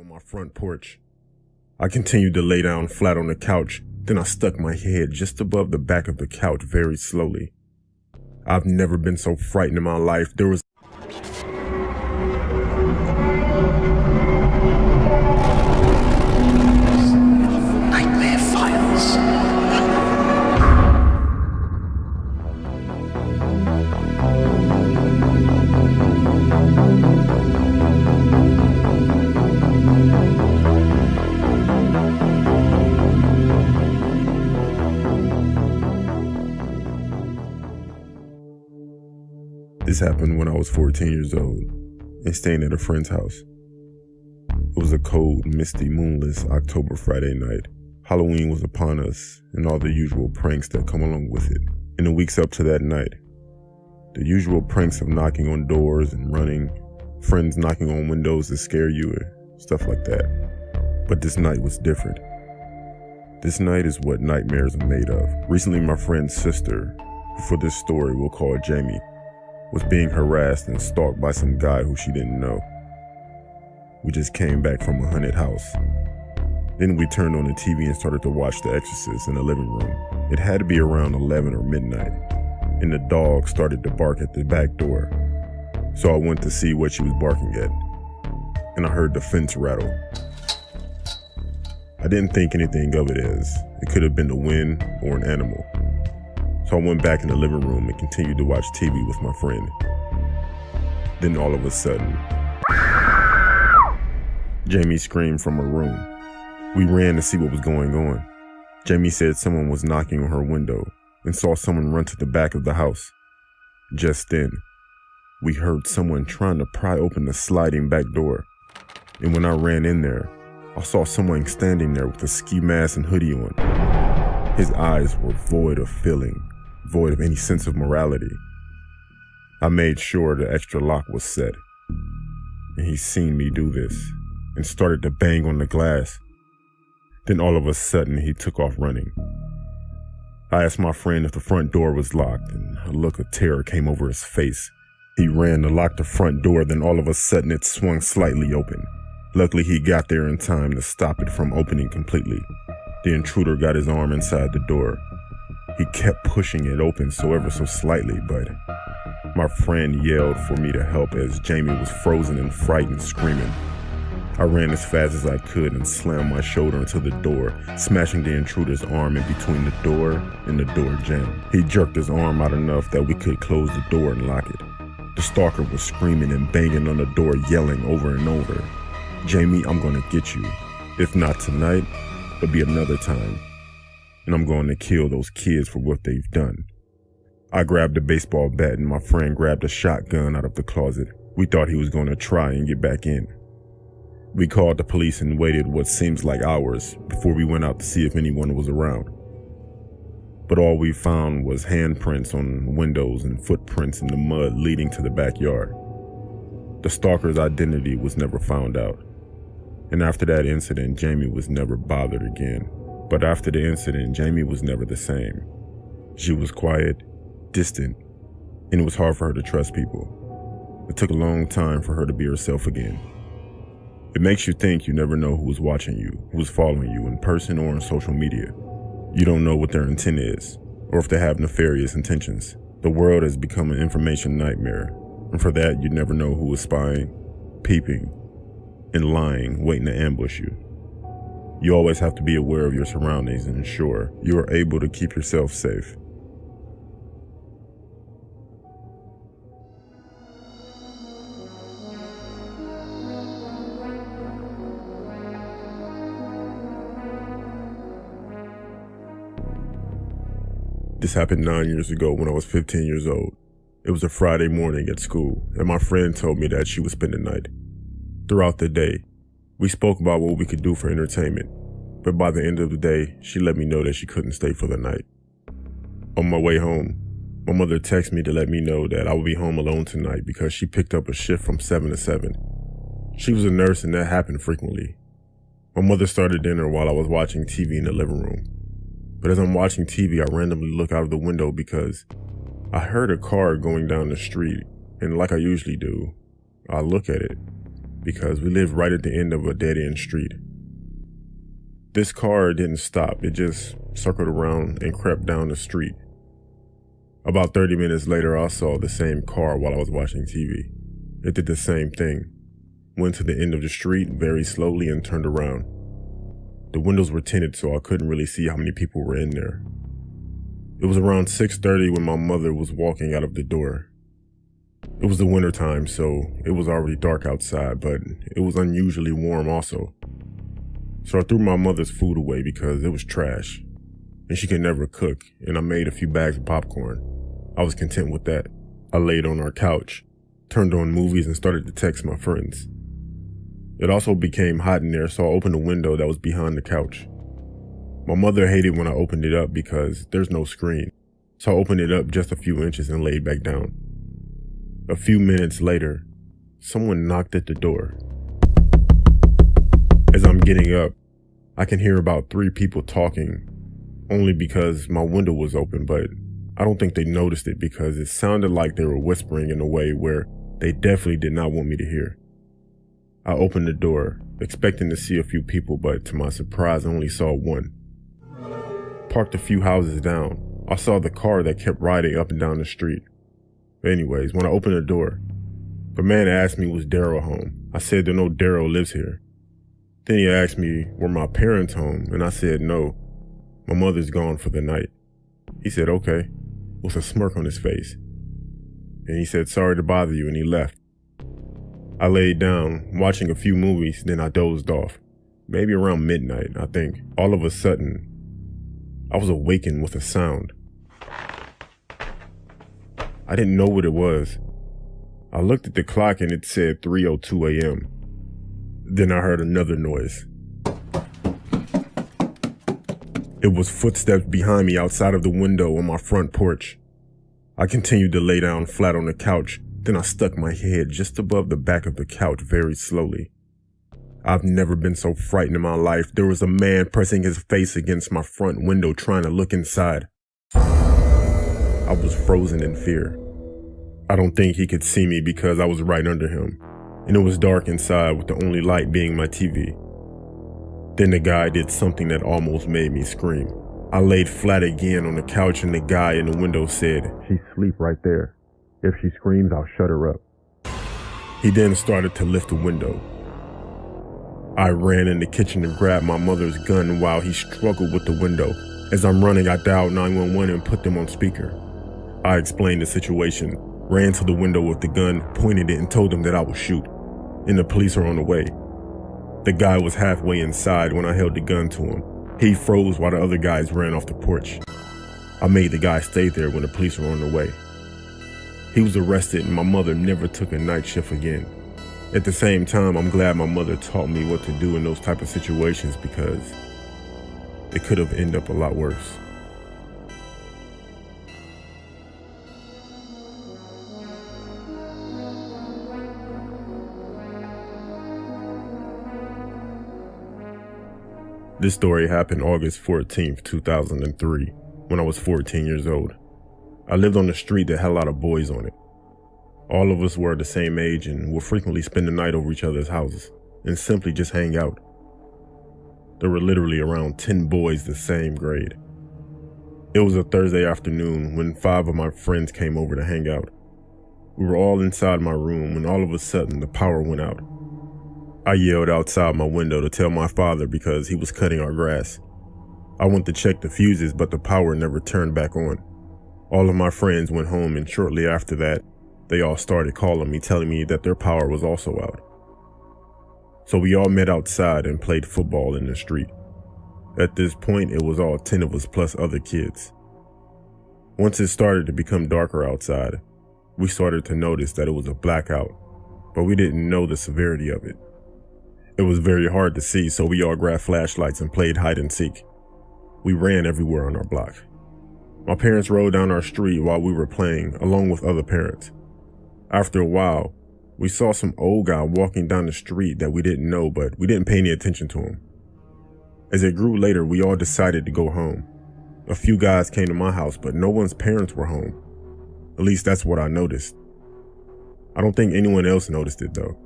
on my front porch. I continued to lay down flat on the couch, then I stuck my head just above the back of the couch very slowly. I've never been so frightened in my life. There was Nightmare Files. This happened when I was 14 years old and staying at a friend's house. It was a cold, misty, moonless October Friday night. Halloween was upon us and all the usual pranks that come along with it. In the weeks up to that night, the usual pranks of knocking on doors and running, friends knocking on windows to scare you, stuff like that. But this night was different. This night is what nightmares are made of. Recently, my friend's sister, who for this story we'll call Jamie, was being harassed and stalked by some guy who she didn't know. We just came back from a haunted house. Then we turned on the TV and started to watch The Exorcist in the living room. It had to be around 11 or midnight, and the dog started to bark at the back door. So I went to see what she was barking at, and I heard the fence rattle. I didn't think anything of it as it could have been the wind or an animal. So I went back in the living room and continued to watch TV with my friend. Then all of a sudden, Jamie screamed from her room. We ran to see what was going on. Jamie said someone was knocking on her window and saw someone run to the back of the house. Just then, we heard someone trying to pry open the sliding back door. And when I ran in there, I saw someone standing there with a ski mask and hoodie on. His eyes were void of feeling, void of any sense of morality. I made sure the extra lock was set, and he seen me do this and started to bang on the glass. Then all of a sudden he took off running. I asked my friend if the front door was locked, and a look of terror came over his face. He ran to lock the front door, then all of a sudden it swung slightly open. Luckily he got there in time to stop it from opening completely. The intruder got his arm inside the door. He kept pushing it open so ever so slightly, but my friend yelled for me to help as Jamie was frozen and frightened, screaming. I ran as fast as I could and slammed my shoulder into the door, smashing the intruder's arm in between the door and the door jamb. He jerked his arm out enough that we could close the door and lock it. The stalker was screaming and banging on the door, yelling over and over, "Jamie, I'm gonna get you. If not tonight, it'll be another time. And I'm going to kill those kids for what they've done." I grabbed a baseball bat and my friend grabbed a shotgun out of the closet. We thought he was going to try and get back in. We called the police and waited what seems like hours before we went out to see if anyone was around. But all we found was handprints on windows and footprints in the mud leading to the backyard. The stalker's identity was never found out. And after that incident, Jamie was never bothered again. But after the incident, Jamie was never the same. She was quiet, distant, and it was hard for her to trust people. It took a long time for her to be herself again. It makes you think you never know who is watching you, who is following you in person or on social media. You don't know what their intent is, or if they have nefarious intentions. The world has become an information nightmare, and for that you never know who is spying, peeping, and lying, waiting to ambush you. You always have to be aware of your surroundings and ensure you are able to keep yourself safe. This happened 9 years ago when I was 15 years old. It was a Friday morning at school, and my friend told me that she would spend the night. Throughout the day, we spoke about what we could do for entertainment, but by the end of the day, she let me know that she couldn't stay for the night. On my way home, my mother texted me to let me know that I would be home alone tonight because she picked up a shift from 7 to 7. She was a nurse and that happened frequently. My mother started dinner while I was watching TV in the living room. But as I'm watching TV, I randomly look out of the window because I heard a car going down the street, and like I usually do, I look at it, because we lived right at the end of a dead-end street. This car didn't stop, it just circled around and crept down the street. About 30 minutes later, I saw the same car while I was watching TV. It did the same thing. Went to the end of the street very slowly and turned around. The windows were tinted, so I couldn't really see how many people were in there. It was around 6:30 when my mother was walking out of the door. It was the winter time, so it was already dark outside, but it was unusually warm also. So I threw my mother's food away because it was trash, and she could never cook, and I made a few bags of popcorn. I was content with that. I laid on our couch, turned on movies, and started to text my friends. It also became hot in there, so I opened a window that was behind the couch. My mother hated when I opened it up because there's no screen, so I opened it up just a few inches and laid back down. A few minutes later, someone knocked at the door. As I'm getting up, I can hear about 3 people talking, only because my window was open, but I don't think they noticed it because it sounded like they were whispering in a way where they definitely did not want me to hear. I opened the door, expecting to see a few people, but to my surprise, I only saw one. Parked a few houses down, I saw the car that kept riding up and down the street. Anyways, when I opened the door, the man asked me was Daryl home. I said that no, Daryl lives here. Then he asked me were my parents home, and I said no, my mother's gone for the night. He said okay, with a smirk on his face. And he said sorry to bother you, and he left. I laid down, watching a few movies, then I dozed off. Maybe around midnight, I think. All of a sudden, I was awakened with a sound. I didn't know what it was. I looked at the clock and it said 3:02 a.m. Then I heard another noise. It was footsteps behind me outside of the window on my front porch. I continued to lay down flat on the couch, then I stuck my head just above the back of the couch very slowly. I've never been so frightened in my life. There was a man pressing his face against my front window trying to look inside. I was frozen in fear. I don't think he could see me because I was right under him, and it was dark inside with the only light being my TV. Then the guy did something that almost made me scream. I laid flat again on the couch and the guy in the window said, "She's asleep right there. If she screams, I'll shut her up." He then started to lift the window. I ran in the kitchen to grab my mother's gun while he struggled with the window. As I'm running, I dialed 911 and put them on speaker. I explained the situation, ran to the window with the gun, pointed it, and told them that I would shoot, and the police are on the way. The guy was halfway inside when I held the gun to him. He froze while the other guys ran off the porch. I made the guy stay there when the police were on the way. He was arrested and my mother never took a night shift again. At the same time, I'm glad my mother taught me what to do in those type of situations because it could have ended up a lot worse. This story happened August 14th, 2003, when I was 14 years old. I lived on a street that had a lot of boys on it. All of us were the same age and would frequently spend the night over each other's houses and simply just hang out. There were literally around 10 boys the same grade. It was a Thursday afternoon when 5 of my friends came over to hang out. We were all inside my room when all of a sudden the power went out. I yelled outside my window to tell my father because he was cutting our grass. I went to check the fuses, but the power never turned back on. All of my friends went home, and shortly after that, they all started calling me, telling me that their power was also out. So we all met outside and played football in the street. At this point, it was all 10 of us plus other kids. Once it started to become darker outside, we started to notice that it was a blackout, but we didn't know the severity of it. It was very hard to see, so we all grabbed flashlights and played hide and seek. We ran everywhere on our block. My parents rode down our street while we were playing, along with other parents. After a while, we saw some old guy walking down the street that we didn't know, but we didn't pay any attention to him. As it grew later, we all decided to go home. A few guys came to my house, but no one's parents were home. At least that's what I noticed. I don't think anyone else noticed it though.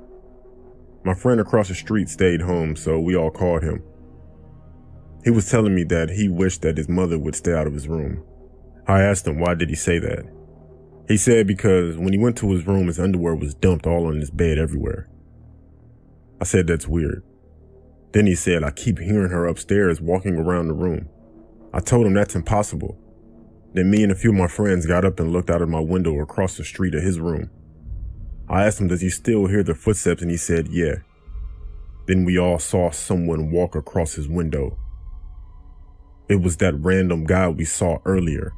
My friend across the street stayed home, so we all called him. He was telling me that he wished that his mother would stay out of his room. I asked him why did he say that. He said because when he went to his room, his underwear was dumped all on his bed everywhere. I said that's weird. Then he said, I keep hearing her upstairs walking around the room. I told him that's impossible. Then me and a few of my friends got up and looked out of my window across the street at his room. I asked him, does he still hear the footsteps? And he said, yeah. Then we all saw someone walk across his window. It was that random guy we saw earlier.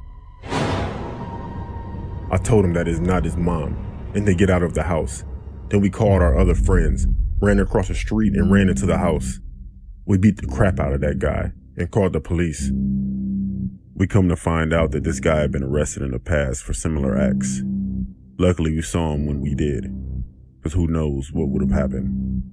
I told him that is not his mom, and to get out of the house. Then we called our other friends, ran across the street and ran into the house. We beat the crap out of that guy and called the police. We come to find out that this guy had been arrested in the past for similar acts. Luckily, we saw him when we did, because who knows what would have happened.